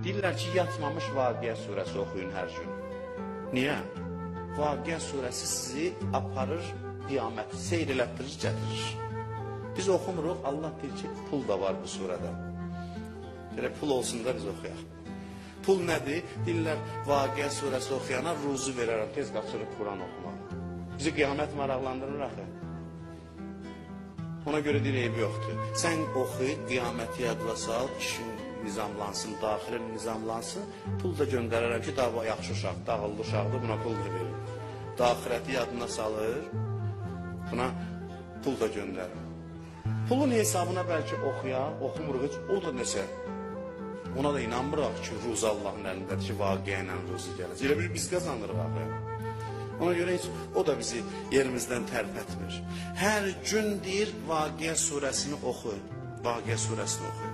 Deyirlər ki, yatmamış Vaqiə surəsi oxuyun hər gün. Niyə? Vaqiə surəsi sizi aparır, qiyamət, seyr elətdirir, gətirir. Biz oxumuruq, Allah deyir ki, pul da var bu surədə. Gerək pul olsun da biz oxuyaq. Pul nədir? Deyirlər, Vaqiə surəsi oxuyana ruzu verərəm, tez qaçırıq Quran oxumaq. Bizi qiyamət maraqlandırır axı. Ona görə deyir, eybi yoxdur. Sən oxu, qiyaməti yadla sal, işin nizamlansın, daxilin nizamlansın, pul da göndərərəm ki, daha yaxşı uşaq, dağıllı uşaqdır, buna pul da verir. Daxirəti yadına salır, buna pul da göndərir. Pulun hesabına bəlkə oxuyaq, oxumuruq heç, o da nəsə. Ona da inanmırıq ki, ruz Allahın əlindədir ki, vaqiə ilə ruzu gələcək. Elə bir biz qazanırıq axı. Ona görə heç o da bizi yerimizdən tərpətmir. Hər gün deyir, Vaqiə surəsini oxu. Vaqiə surəsini oxu.